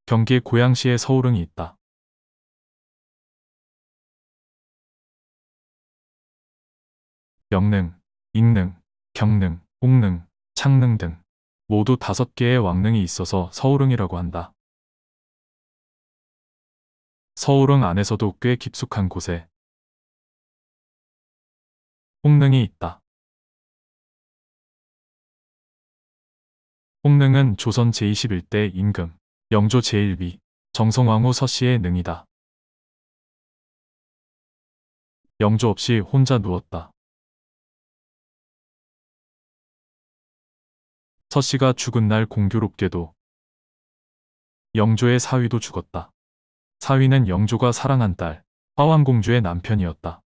경기 고양시에 서울릉이 있다. 영릉, 익릉, 경릉, 옥릉, 창릉 등 모두 5개의 왕릉이 있어서 서울릉이라고 한다. 서울릉 안에서도 꽤 깊숙한 곳에 옥릉이 있다. 옥릉은 조선 제21대 임금, 영조 제1비, 정성왕후 서씨의 능이다. 영조 없이 혼자 누웠다. 서씨가 죽은 날 공교롭게도 영조의 사위도 죽었다. 사위는 영조가 사랑한 딸, 화왕공주의 남편이었다.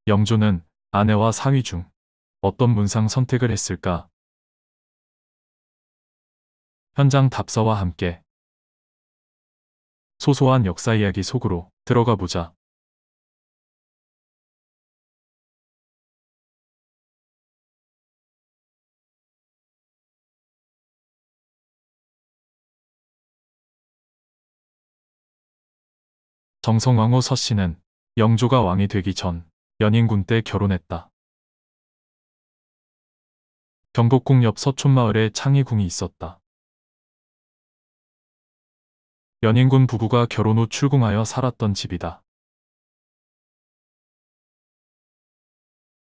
영조는 아내와 사위 중 어떤 문상 선택을 했을까? 현장 답사와 함께 소소한 역사 이야기 속으로 들어가 보자. 정성왕후 서씨는 영조가 왕이 되기 전 연인군 때 결혼했다. 경복궁 옆 서촌마을에 창의궁이 있었다. 연인군 부부가 결혼 후 출궁하여 살았던 집이다.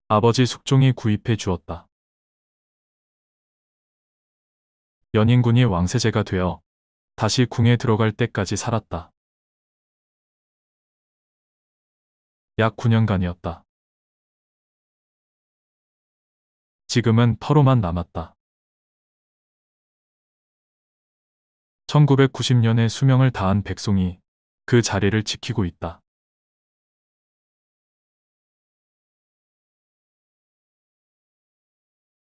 아버지 숙종이 구입해 주었다. 연인군이 왕세제가 되어 다시 궁에 들어갈 때까지 살았다. 약 9년간이었다. 지금은 터로만 남았다. 1990년에 수명을 다한 백송이 그 자리를 지키고 있다.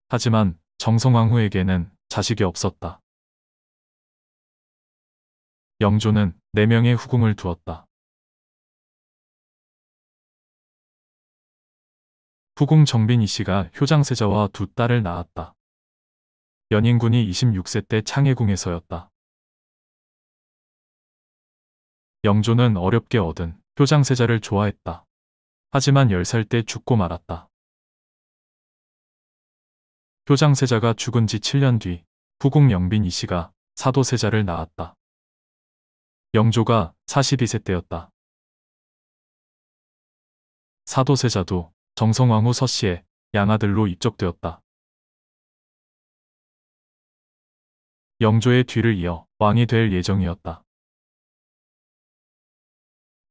하지만 정성왕후에게는 자식이 없었다. 영조는 4명의 후궁을 두었다. 후궁 정빈 이씨가 효장세자와 2딸을 낳았다. 연인군이 26세 때 창해궁에서였다. 영조는 어렵게 얻은 효장세자를 좋아했다. 하지만 10살 때 죽고 말았다. 효장세자가 죽은 지 7년 뒤 후궁 영빈 이씨가 사도세자를 낳았다. 영조가 42세 때였다. 사도세자도 정성왕후 서씨의 양아들로 입적되었다. 영조의 뒤를 이어 왕이 될 예정이었다.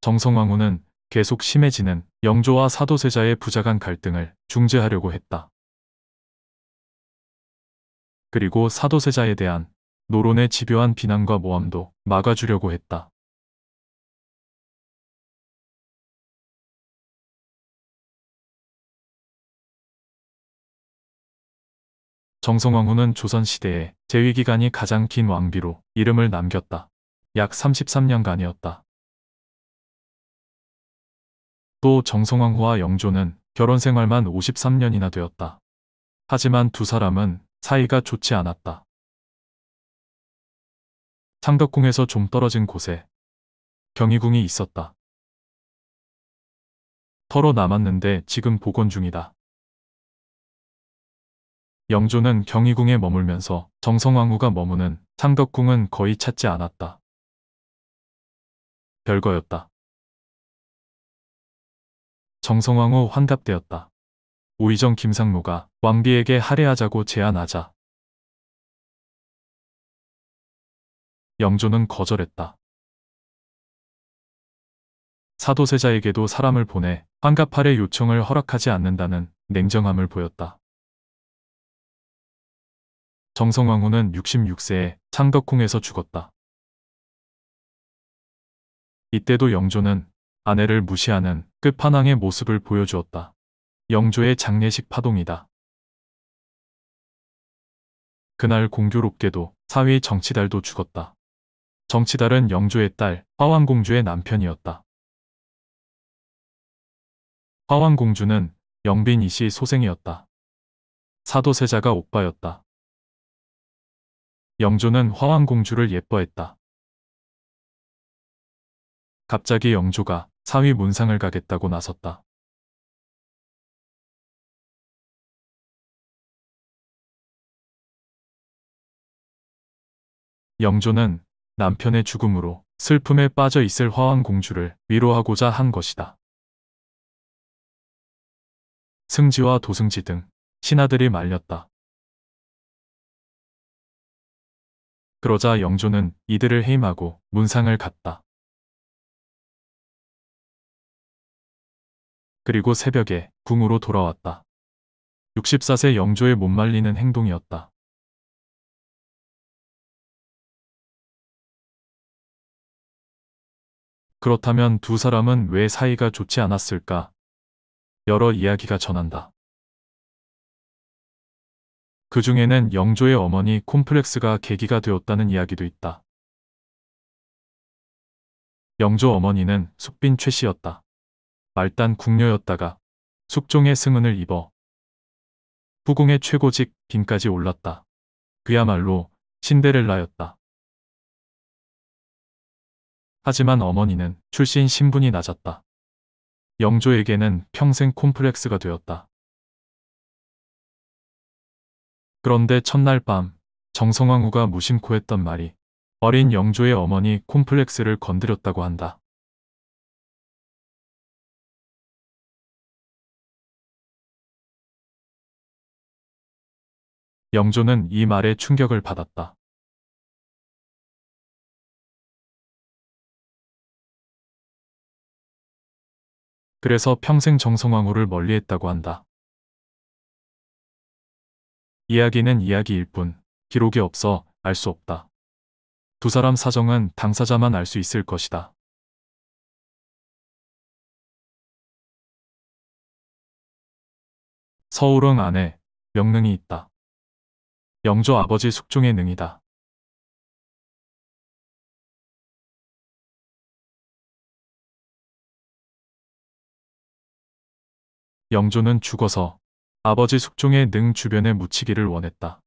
정성왕후는 계속 심해지는 영조와 사도세자의 부자간 갈등을 중재하려고 했다. 그리고 사도세자에 대한 노론의 집요한 비난과 모함도 막아주려고 했다. 정성왕후는 조선시대에 재위기간이 가장 긴 왕비로 이름을 남겼다. 약 33년간이었다. 또 정성왕후와 영조는 결혼 생활만 53년이나 되었다. 하지만 두 사람은 사이가 좋지 않았다. 창덕궁에서 좀 떨어진 곳에 경희궁이 있었다. 터로 남았는데 지금 복원 중이다. 영조는 경희궁에 머물면서 정성왕후가 머무는 창덕궁은 거의 찾지 않았다. 별거였다. 정성왕후 환갑되었다. 우의정 김상무가 왕비에게 할애하자고 제안하자 영조는 거절했다. 사도세자에게도 사람을 보내 환갑할애 요청을 허락하지 않는다는 냉정함을 보였다. 정성왕후는 66세에 창덕궁에서 죽었다. 이때도 영조는 아내를 무시하는 끝판왕의 모습을 보여주었다. 영조의 장례식 파동이다. 그날 공교롭게도 사위 정치달도 죽었다. 정치달은 영조의 딸 화왕공주의 남편이었다. 화왕공주는 영빈 이씨 소생이었다. 사도세자가 옥바였다. 영조는 화왕공주를 예뻐했다. 갑자기 영조가 사위 문상을 가겠다고 나섰다. 영조는 남편의 죽음으로 슬픔에 빠져 있을 화왕공주를 위로하고자 한 것이다. 승지와 도승지 등 신하들이 말렸다. 그러자 영조는 이들을 해임하고 문상을 갔다. 그리고 새벽에 궁으로 돌아왔다. 64세 영조의 못 말리는 행동이었다. 그렇다면 두 사람은 왜 사이가 좋지 않았을까? 여러 이야기가 전한다. 그 중에는 영조의 어머니 콤플렉스가 계기가 되었다는 이야기도 있다. 영조 어머니는 숙빈 최씨였다. 말단 궁녀였다가 숙종의 승은을 입어 후궁의 최고직 빈까지 올랐다. 그야말로 신데렐라였다. 하지만 어머니는 출신 신분이 낮았다. 영조에게는 평생 콤플렉스가 되었다. 그런데 첫날 밤 정성황후가 무심코 했던 말이 어린 영조의 어머니 콤플렉스를 건드렸다고 한다. 영조는 이 말에 충격을 받았다. 그래서 평생 정성황후를 멀리했다고 한다. 이야기는 이야기일 뿐 기록이 없어 알 수 없다. 두 사람 사정은 당사자만 알 수 있을 것이다. 서울흥 안에 명릉이 있다. 영조 아버지 숙종의 능이다. 영조는 죽어서 아버지 숙종의 능 주변에 묻히기를 원했다.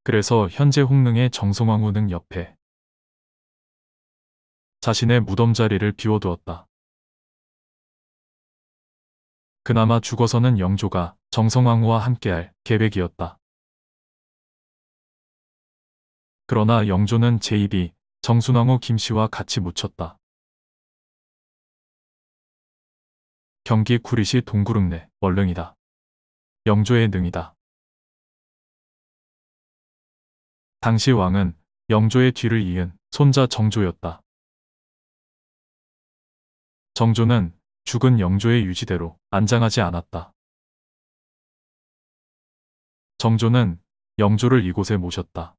그래서 현재 홍릉의 정성황후 능 옆에 자신의 무덤 자리를 비워두었다. 그나마 죽어서는 영조가 정성황후와 함께할 계획이었다. 그러나 영조는 제2비 정순왕후 김씨와 같이 묻혔다. 경기 구리시 동구릉내 월릉이다. 영조의 능이다. 당시 왕은 영조의 뒤를 이은 손자 정조였다. 정조는 죽은 영조의 유지대로 안장하지 않았다. 정조는 영조를 이곳에 모셨다.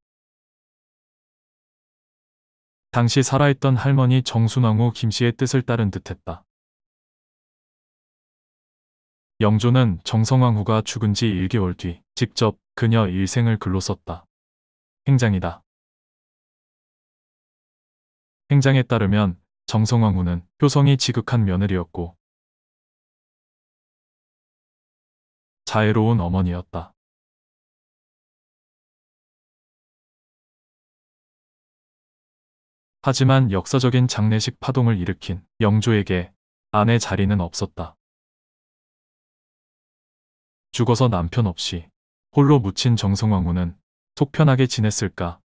당시 살아있던 할머니 정순왕후 김씨의 뜻을 따른 듯했다. 영조는 정성왕후가 죽은 지 1개월 뒤 직접 그녀 일생을 글로 썼다. 행장이다. 행장에 따르면 정성왕후는 효성이 지극한 며느리였고 자애로운 어머니였다. 하지만 역사적인 장례식 파동을 일으킨 영조에게 아내 자리는 없었다. 죽어서 남편 없이 홀로 묻힌 정성왕후는 속 편하게 지냈을까?